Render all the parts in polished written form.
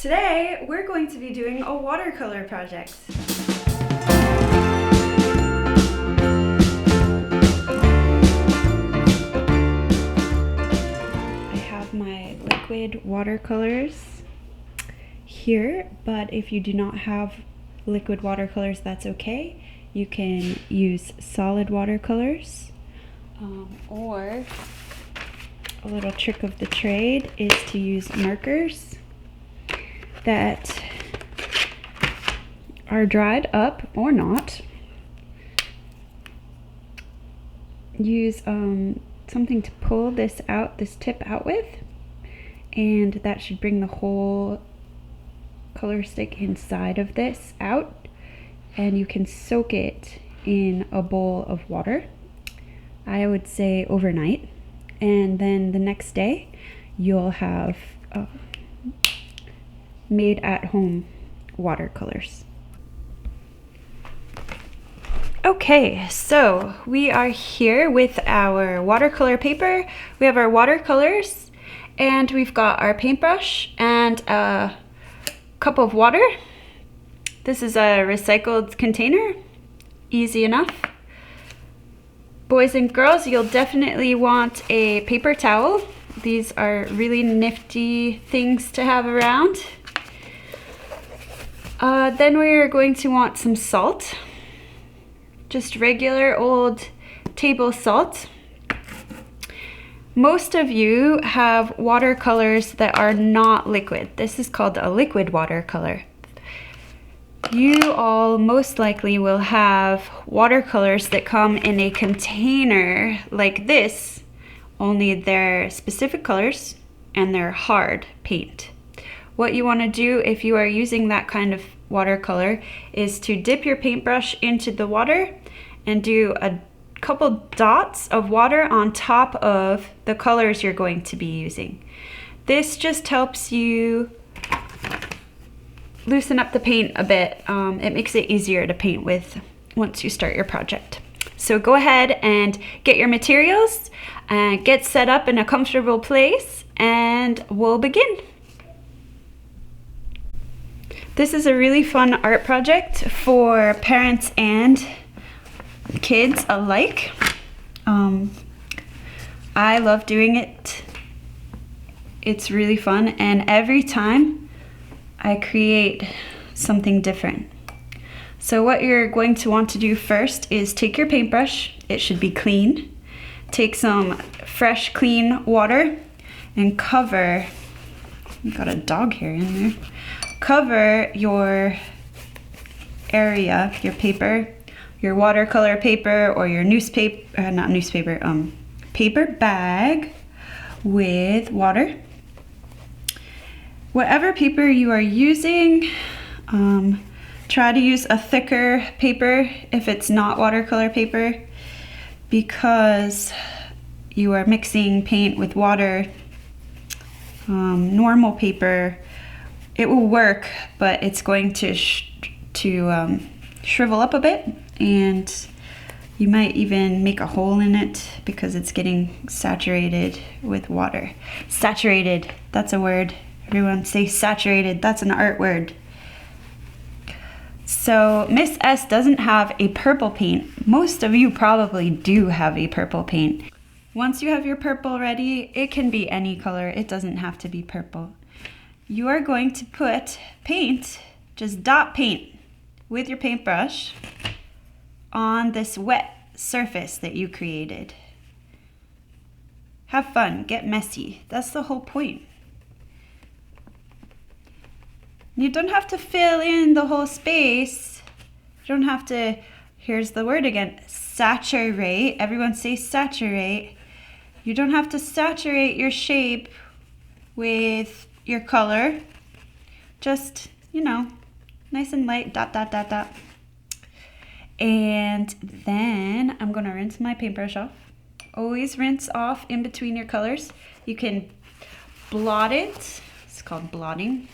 Today, we're going to be doing a watercolor project. I have my liquid watercolors here, but if you do not have liquid watercolors, that's okay. You can use solid watercolors, or a little trick of the trade is to use markers that are dried up or not. Use something to pull this tip out with, and that should bring the whole color stick inside of this out, and you can soak it in a bowl of water. I would say overnight, and then the next day you'll have made at home watercolors. Okay, so we are here with our watercolor paper. We have our watercolors, and we've got our paintbrush and a cup of water. This is a recycled container, easy enough. Boys and girls, you'll definitely want a paper towel. These are really nifty things to have around. Then we're going to want some salt, just regular old table salt. Most of you have watercolors that are not liquid. This is called a liquid watercolor. You all most likely will have watercolors that come in a container like this, only they're specific colors and they're hard paint. What you want to do if you are using that kind of watercolor is to dip your paintbrush into the water and do a couple dots of water on top of the colors you're going to be using. This just helps you loosen up the paint a bit. It makes it easier to paint with once you start your project. So go ahead and get your materials and get set up in a comfortable place, and we'll begin. This is a really fun art project for parents and kids alike. I love doing it. It's really fun, and every time I create something different. So what you're going to want to do first is take your paintbrush. It should be clean. Take some fresh, clean water and cover, you got a dog hair in there. Cover your area, your paper, your watercolor paper or your paper bag with water. Whatever paper you are using, try to use a thicker paper if it's not watercolor paper, because you are mixing paint with water. Normal paper, it will work, but it's going to shrivel up a bit, and you might even make a hole in it because it's getting saturated with water. Saturated, that's a word. Everyone say saturated, that's an art word. So Miss S doesn't have a purple paint. Most of you probably do have a purple paint. Once you have your purple ready, it can be any color. It doesn't have to be purple. You are going to put paint, just dot paint with your paintbrush on this wet surface that you created. Have fun, get messy. That's the whole point. You don't have to fill in the whole space. You don't have to, here's the word again, saturate. Everyone say saturate. You don't have to saturate your shape with your color. Just, nice and light, dot, dot, dot, dot. And then I'm gonna rinse my paintbrush off. Always rinse off in between your colors. You can blot it. It's called blotting.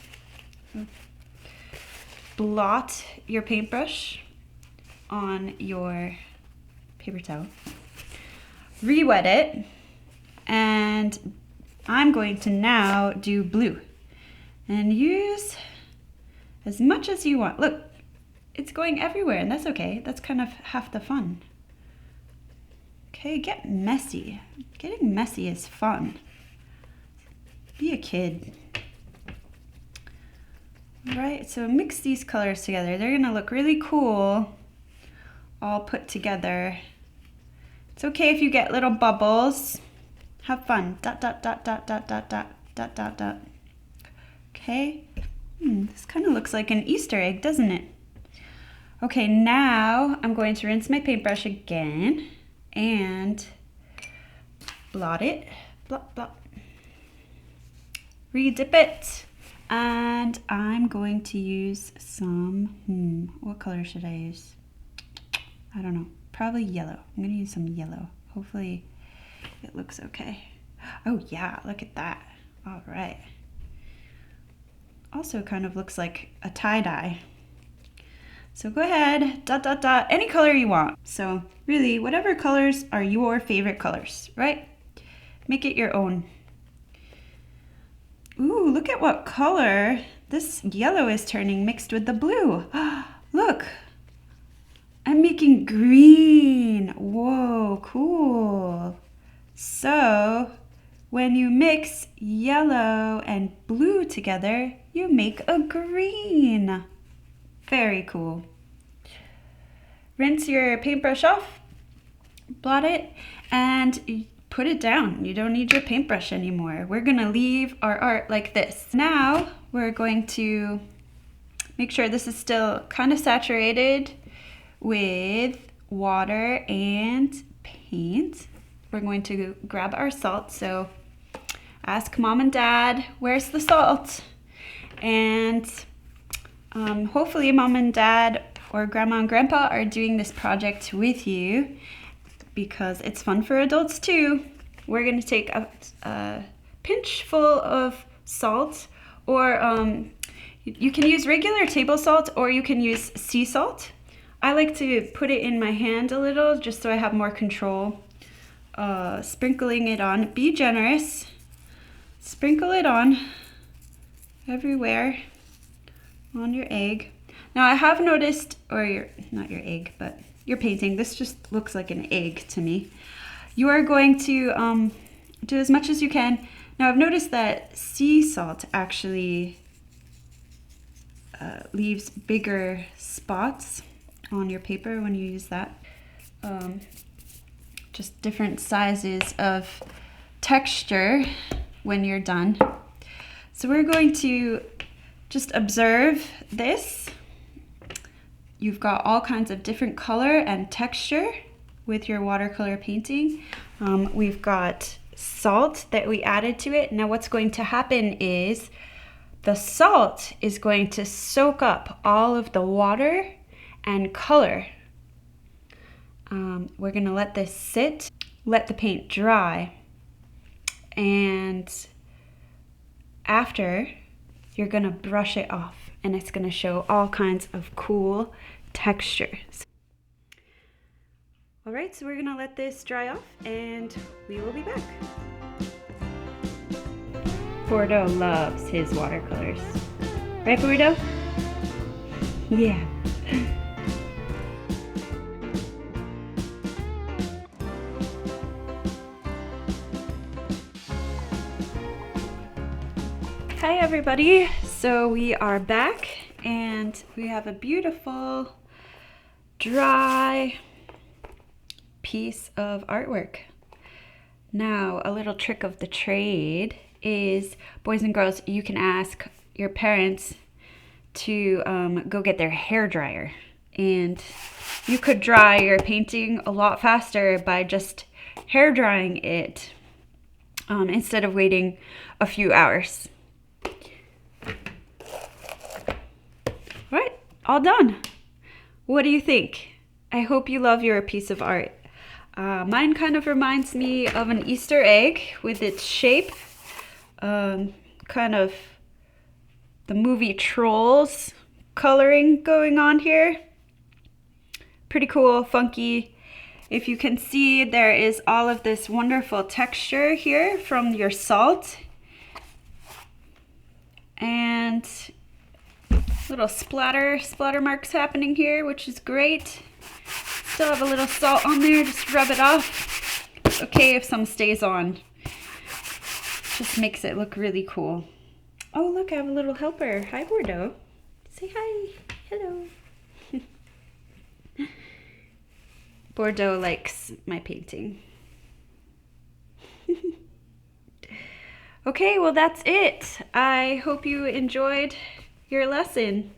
Blot your paintbrush on your paper towel. Re-wet it, and I'm going to now do blue. and use as much as you want. Look, it's going everywhere, and that's okay. That's kind of half the fun. Okay, get messy. Getting messy is fun. Be a kid. All right, so mix these colors together. They're gonna look really cool, all put together. It's okay if you get little bubbles. Have fun. Dot, dot, dot, dot, dot, dot, dot, dot, dot, dot. Okay, this kind of looks like an Easter egg, doesn't it? Okay, now I'm going to rinse my paintbrush again and blot it. Blot, blot. Re-dip it. And I'm going to use some, what color should I use? I don't know, probably yellow. I'm gonna use some yellow. Hopefully it looks okay. Oh yeah, look at that. All right. Also kind of looks like a tie-dye. So go ahead, dot, dot, dot, any color you want. So really, whatever colors are your favorite colors, right? Make it your own. Ooh, look at what color this yellow is turning mixed with the blue. Look, I'm making green. Whoa, cool. So when you mix yellow and blue together, you make a green. Very cool. Rinse your paintbrush off, blot it, and put it down. You don't need your paintbrush anymore. We're gonna leave our art like this. Now we're going to make sure this is still kind of saturated with water and paint. We're going to grab our salt. So ask mom and dad, where's the salt? And hopefully mom and dad or grandma and grandpa are doing this project with you, because it's fun for adults too. We're gonna take a pinch full of salt, or you can use regular table salt, or you can use sea salt. I like to put it in my hand a little, just so I have more control. Sprinkling it on, be generous. Sprinkle it on everywhere on your egg. Now I have noticed, or not your egg, but your painting, this just looks like an egg to me. You are going to do as much as you can. Now I've noticed that sea salt actually leaves bigger spots on your paper when you use that. Just different sizes of texture when you're done. So we're going to just observe this. You've got all kinds of different color and texture with your watercolor painting. We've got salt that we added to it. Now what's going to happen is the salt is going to soak up all of the water and color. We're gonna let this sit, let the paint dry, and after, you're gonna brush it off, and it's gonna show all kinds of cool textures. All right, so we're gonna let this dry off, and we will be back. Bordeaux loves his watercolors. Right, Bordeaux? Yeah. Hi everybody, so we are back and we have a beautiful dry piece of artwork. Now a little trick of the trade is, boys and girls, you can ask your parents to go get their hair dryer, and you could dry your painting a lot faster by just hair drying it instead of waiting a few hours. All right, all done. What do you think? I hope you love your piece of art. Mine kind of reminds me of an Easter egg with its shape. Kind of the movie Trolls coloring going on here. Pretty cool, funky. If you can see, there is all of this wonderful texture here from your salt. And little splatter marks happening here, which is great. Still have a little salt on there, just rub it off. It's okay if some stays on. Just makes it look really cool. Oh look, I have a little helper. Hi Bordeaux. Say hi. Hello. Bordeaux likes my painting. Okay, well that's it. I hope you enjoyed your lesson.